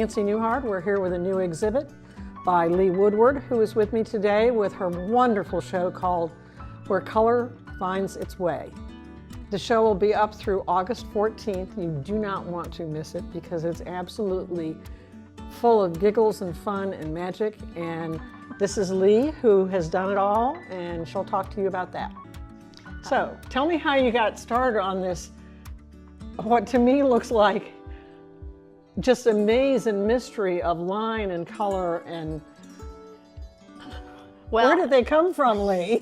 Nancy Newhart. We're here with a new exhibit by Leigh Woodward, who is with me today with her wonderful show called Where Color Finds Its Way. The show will be up through August 14th. You do not want to miss it because it's absolutely full of giggles and fun and magic. And this is Leigh, who has done it all, and she'll talk to you about that. So tell me how you got started on this, what to me looks like just a maze and mystery of line and color. And well, where did they come from, Leigh?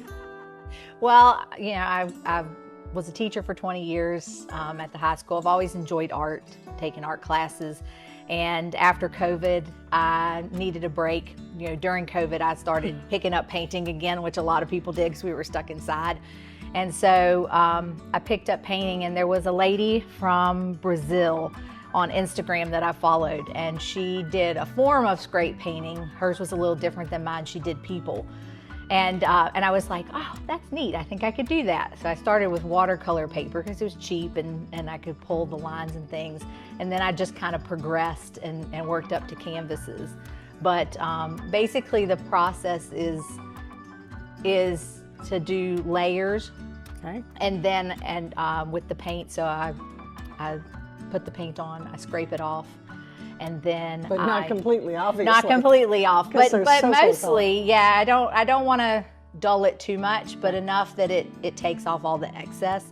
Well, you know, I was a teacher for 20 years at the high school. I've always enjoyed art, taken art classes. And after COVID, I needed a break. You know, during COVID, I started picking up painting again, which a lot of people did because we were stuck inside. And so I picked up painting, and there was a lady from Brazil on Instagram that I followed, and she did a form of scrape painting. Hers was a little different than mine. She did people. And I was like, oh, that's neat. I think I could do that. So I started with watercolor paper because it was cheap and I could pull the lines and things. And then I just kind of progressed and worked up to canvases. But basically the process is to do layers. Okay. And then with the paint, so I put the paint on, I scrape it off. And then but not completely, obviously. Not completely off, but so mostly, yeah. I don't want to dull it too much, but enough that it takes off all the excess.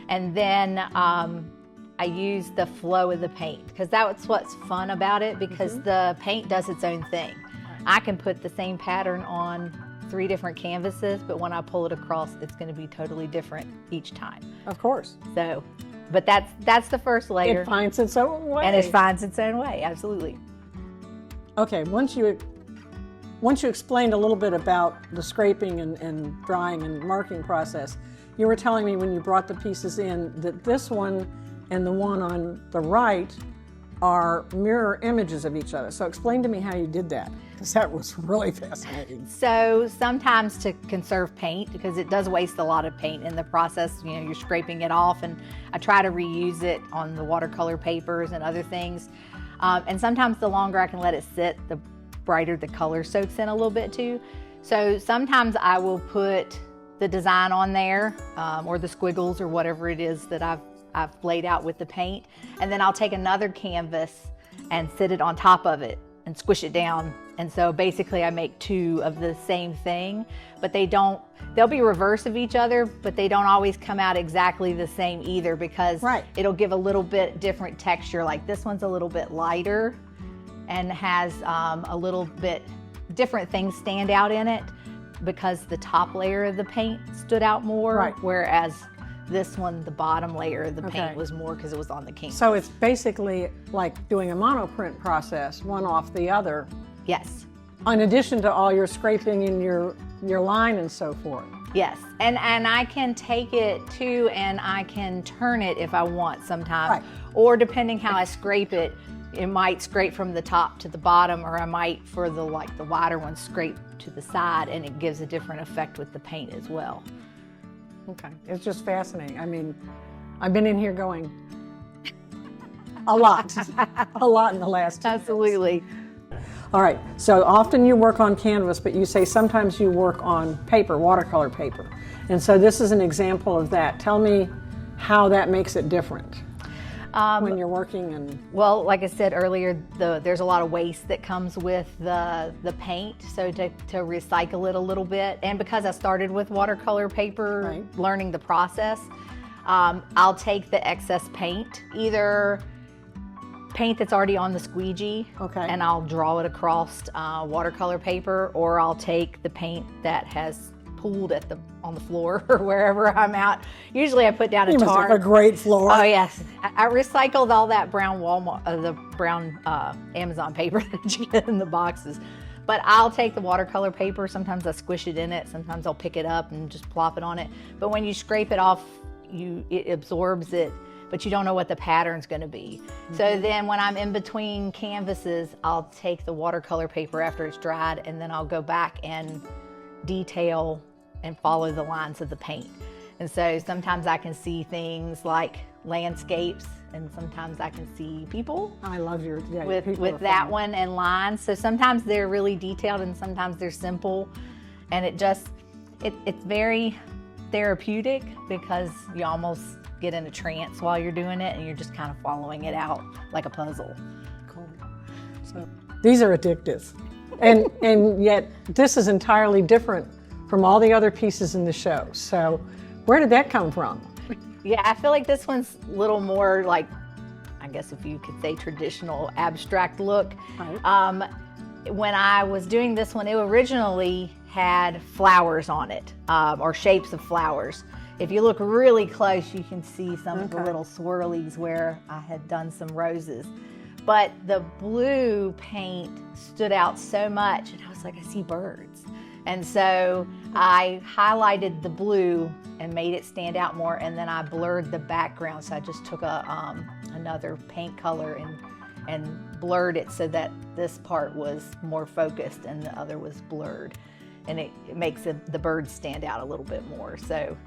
And then I use the flow of the paint because that's what's fun about it. Because the paint does its own thing. I can put the same pattern on 3 different canvases, but when I pull it across, it's going to be totally different each time. Of course. So. But that's the first layer. It finds its own way. And it finds its own way, absolutely. Okay, once you explained a little bit about the scraping and drying and marking process, you were telling me when you brought the pieces in that this one and the one on the right are mirror images of each other. So explain to me how you did that, because that was really fascinating. So sometimes to conserve paint, because it does waste a lot of paint in the process, you know, you're scraping it off, and I try to reuse it on the watercolor papers and other things. And sometimes the longer I can let it sit, the brighter the color soaks in a little bit too. So sometimes I will put the design on there, or the squiggles or whatever it is that I've laid out with the paint, and then I'll take another canvas and sit it on top of it and squish it down. And so basically I make 2 of the same thing, but they'll be reverse of each other, but they don't always come out exactly the same either, because it'll give a little bit different texture. Like this one's a little bit lighter and has a little bit different things stand out in it because the top layer of the paint stood out more, whereas this one, the bottom layer of the paint was more because it was on the canvas. So it's basically like doing a monoprint process, one off the other. Yes. In addition to all your scraping and your line and so forth. Yes, and I can take it too, and I can turn it if I want sometimes. Or depending how I scrape it, it might scrape from the top to the bottom, or I might, for the wider one, scrape to the side, and it gives a different effect with the paint as well. Okay, it's just fascinating. I mean, I've been in here going a lot in the last 2 minutes. Absolutely. All right, so often you work on canvas, but you say sometimes you work on paper, watercolor paper. And so this is an example of that. Tell me how that makes it different when you're working. And well, like I said earlier, there's a lot of waste that comes with the paint, so to recycle it a little bit. And because I started with watercolor paper, learning the process, I'll take the excess paint, either paint that's already on the squeegee, and I'll draw it across watercolor paper, or I'll take the paint that has pooled on the floor or wherever I'm at. Usually I put down a tarp. You must have a great floor. Oh yes, I recycled all that brown the brown Amazon paper that you get in the boxes. But I'll take the watercolor paper. Sometimes I squish it in it. Sometimes I'll pick it up and just plop it on it. But when you scrape it off, it absorbs it, but you don't know what the pattern's going to be. So then when I'm in between canvases, I'll take the watercolor paper after it's dried, and then I'll go back and detail and follow the lines of the paint. And so sometimes I can see things like landscapes, and sometimes I can see people I love your, yeah, with people are that fun. one and lines. So sometimes they're really detailed and sometimes they're simple, and it's very therapeutic because you almost get in a trance while you're doing it and you're just kind of following it out like a puzzle. Cool. So these are addictive. And yet this is entirely different from all the other pieces in the show. So where did that come from? Yeah, I feel like this one's a little more like, I guess if you could say, traditional abstract look. Right. When I was doing this one, it originally had flowers on it, or shapes of flowers. If you look really close, you can see some of the little swirlies where I had done some roses. But the blue paint stood out so much, and I was like, I see birds. And so I highlighted the blue and made it stand out more, and then I blurred the background. So I just took another paint color and blurred it so that this part was more focused and the other was blurred. And it makes the birds stand out a little bit more. So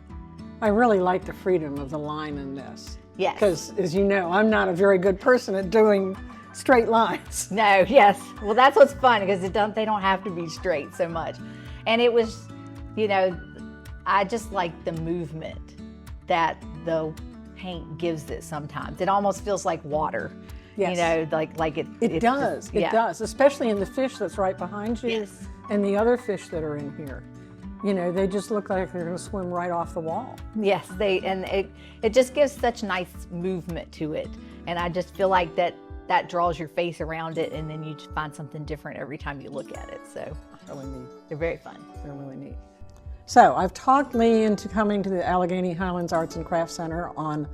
I really like the freedom of the line in this. yes. Because as you know, I'm not a very good person at doing straight lines. No, yes. Well, that's what's fun, because they don't have to be straight so much. And it was, I just like the movement that the paint gives it sometimes. It almost feels like water. Yes. Like it. It does. Yeah. It does, especially in the fish that's right behind you Yes. and the other fish that are in here. They just look like they're going to swim right off the wall. Yes, it just gives such nice movement to it. And I just feel like that draws your face around it, and then you just find something different every time you look at it. So Really neat. they're very fun. They're really neat. So I've talked Leigh into coming to the Allegheny Highlands Arts and Crafts Center on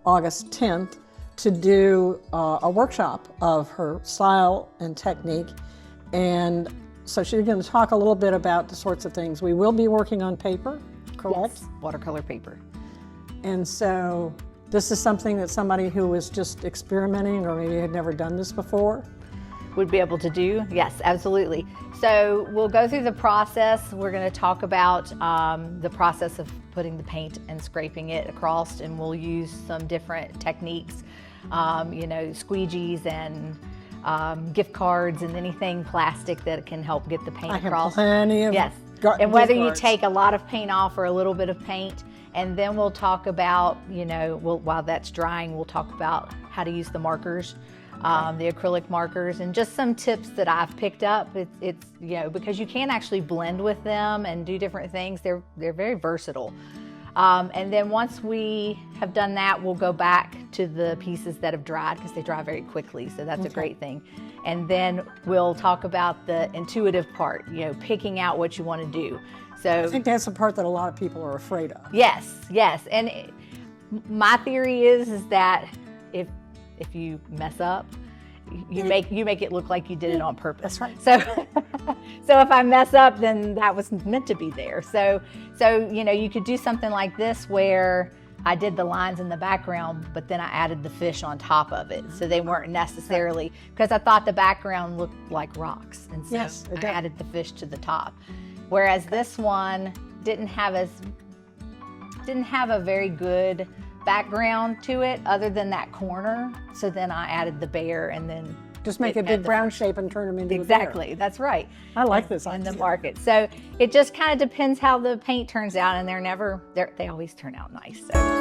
August 10th to do a workshop of her style and technique. And so she's going to talk a little bit about the sorts of things. We will be working on paper, correct? Yes, watercolor paper. And so this is something that somebody who was just experimenting or maybe had never done this before Would be able to do? Yes, absolutely. So we'll go through the process. We're going to talk about the process of putting the paint and scraping it across, and we'll use some different techniques, squeegees and gift cards and anything plastic that can help get the paint I have across. plenty of Yes, and whether you take a lot of paint off or a little bit of paint. And then we'll talk about, while that's drying, we'll talk about how to use the markers, the acrylic markers, and just some tips that I've picked up. It's because you can actually blend with them and do different things. They're very versatile. And then once we have done that, we'll go back to the pieces that have dried, because they dry very quickly. So that's a great thing. And then we'll talk about the intuitive part, picking out what you want to do. So I think that's the part that a lot of people are afraid of. Yes. And my theory is that if you mess up, you make it look like you did it on purpose. That's right. So if I mess up, then that was meant to be there. So you could do something like this where I did the lines in the background, but then I added the fish on top of it. So they weren't necessarily, because I thought the background looked like rocks. And so Yes, it I does. added the fish to the top. Whereas this one didn't have a very good background to it other than that corner. So then I added the bear, and then Just make a big brown shape and turn them into exactly. That's right. I like this in the idea. market. So it just kind of depends how the paint turns out, and they always turn out nice. So.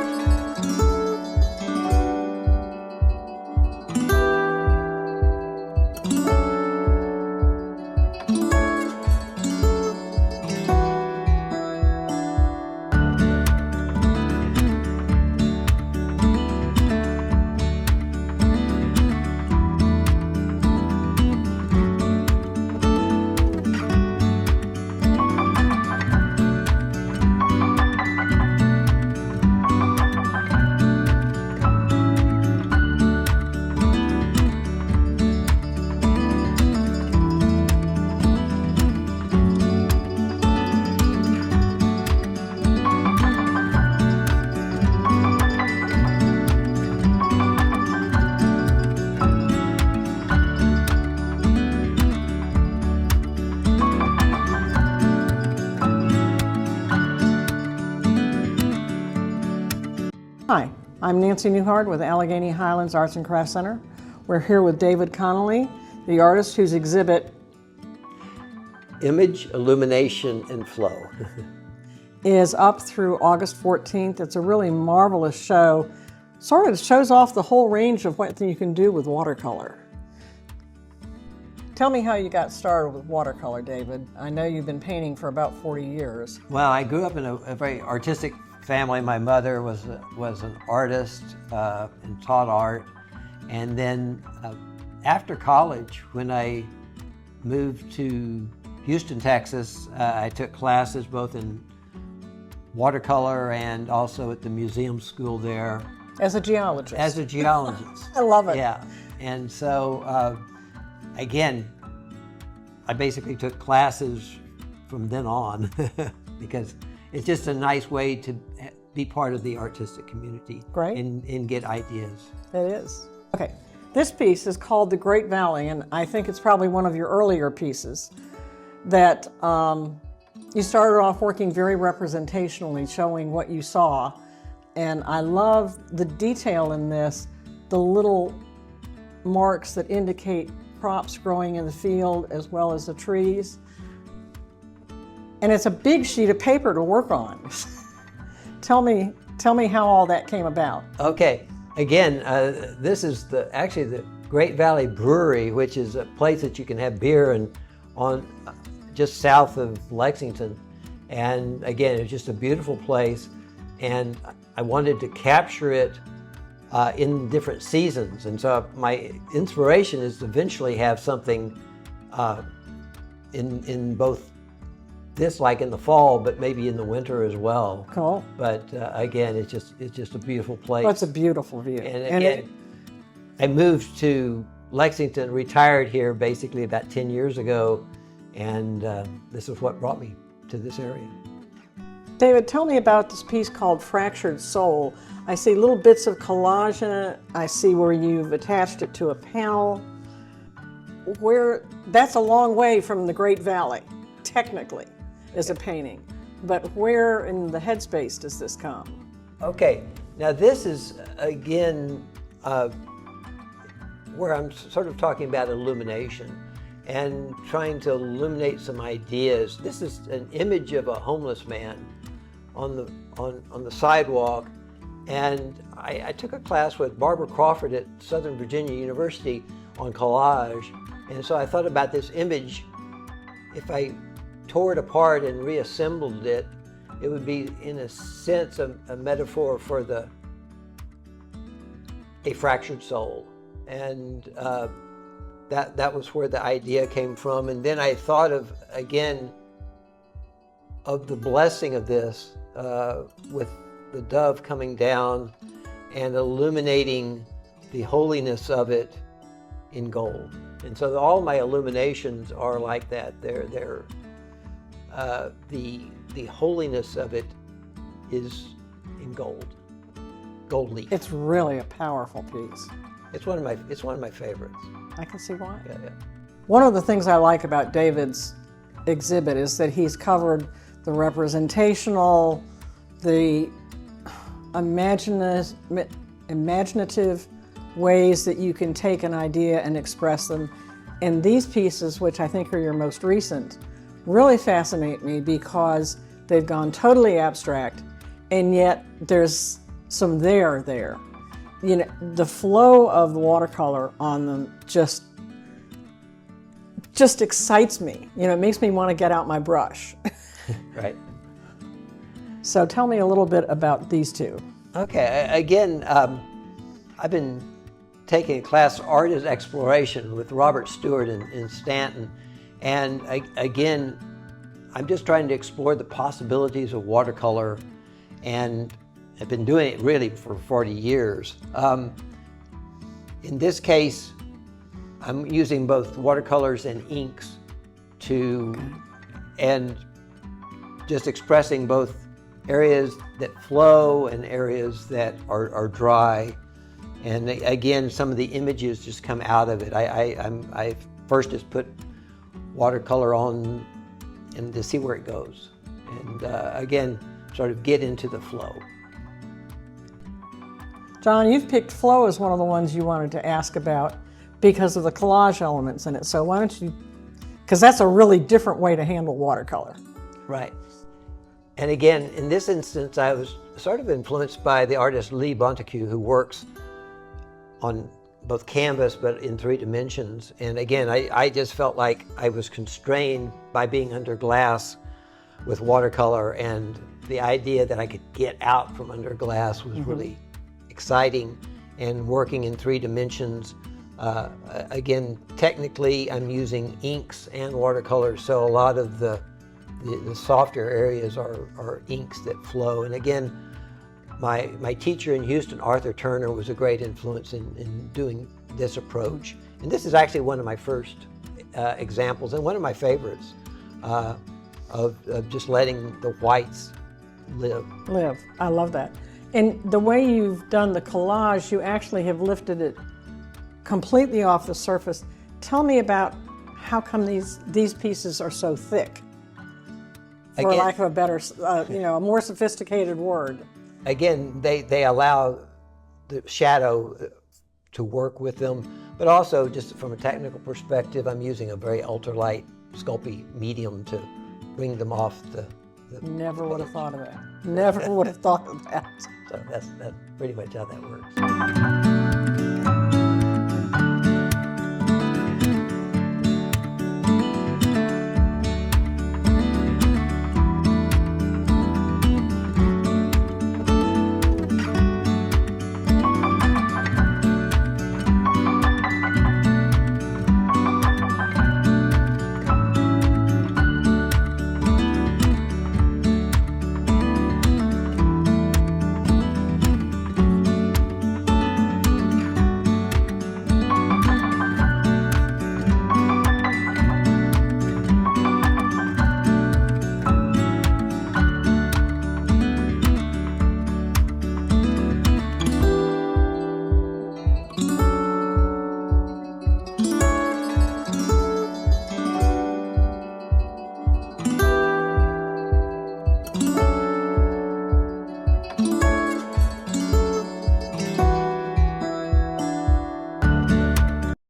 Hi, I'm Nancy Newhart with Allegheny Highlands Arts and Crafts Center. We're here with David Connolly, the artist whose exhibit Image, Illumination, and Flow. is up through August 14th. It's a really marvelous show. Sort of shows off the whole range of what you can do with watercolor. Tell me how you got started with watercolor, David. I know you've been painting for about 40 years. Well, I grew up in a very artistic family. My mother was an artist and taught art. And then after college, when I moved to Houston, Texas, I took classes both in watercolor and also at the museum school there. As a geologist. As a geologist. I love it. Yeah. And so, again, I basically took classes from then on because it's just a nice way to be part of the artistic community. Great. And get ideas. It is. Okay. This piece is called The Great Valley, and I think it's probably one of your earlier pieces that you started off working very representationally, showing what you saw. And I love the detail in this, the little marks that indicate crops growing in the field as well as the trees. And it's a big sheet of paper to work on. Tell me how all that came about. Okay. Again, this is actually the Great Valley Brewery, which is a place that you can have beer and on just south of Lexington. And again, it's just a beautiful place. And I wanted to capture it in different seasons. And so my inspiration is to eventually have something in both this, like in the fall, but maybe in the winter as well. Cool. But again, it's just a beautiful place. Oh, it's a beautiful view. And again, I moved to Lexington, retired here basically about 10 years ago, and this is what brought me to this area. David, tell me about this piece called Fractured Soul. I see little bits of collage in it. I see where you've attached it to a panel. That's a long way from the Great Valley, technically, as a painting. But where in the headspace does this come? Okay, now this is, again, where I'm sort of talking about illumination and trying to illuminate some ideas. This is an image of a homeless man on the sidewalk, and I took a class with Barbara Crawford at Southern Virginia University on collage, and so I thought about this image. If I tore it apart and reassembled it, it would be, in a sense, a metaphor for a fractured soul. And that was where the idea came from. And then I thought of the blessing of this with the dove coming down and illuminating the holiness of it in gold. And so all my illuminations are like that. They're the holiness of it is in gold leaf. It's really a powerful piece. It's one of my favorites. I can see why. Yeah. One of the things I like about David's exhibit is that he's covered the representational, the imaginative ways that you can take an idea and express them. And these pieces, which I think are your most recent, really fascinate me because they've gone totally abstract, and yet there's some there. You know, the flow of the watercolor on them just excites me. You know, it makes me want to get out my brush. Right. So tell me a little bit about these two. Okay, again, I've been taking a class, Art is Exploration, with Robert Stewart in Stanton. And again, I'm just trying to explore the possibilities of watercolor, and I've been doing it really for 40 years. In this case, I'm using both watercolors and inks and just expressing both areas that flow and areas that are dry. And again, some of the images just come out of it. I first just put watercolor on and to see where it goes. And again, sort of get into the flow. John, you've picked flow as one of the ones you wanted to ask about because of the collage elements in it. So why don't you, because that's a really different way to handle watercolor. Right. And again, in this instance, I was sort of influenced by the artist Leigh Woodward, who works on both canvas but in 3 dimensions. And again, I just felt like I was constrained by being under glass with watercolor, and the idea that I could get out from under glass was really exciting. And working in 3 dimensions, again, technically I'm using inks and watercolors, so a lot of the softer areas are inks that flow. And again, my teacher in Houston, Arthur Turner, was a great influence in doing this approach. And this is actually one of my first examples and one of my favorites of just letting the whites live. I love that. And the way you've done the collage, you actually have lifted it completely off the surface. Tell me about how come these pieces are so thick, for lack of a better, a more sophisticated word. Again, they allow the shadow to work with them, but also just from a technical perspective, I'm using a very ultralight sculpey medium to bring them off the Never would have thought of it. Never would have thought of that. So that's pretty much how that works.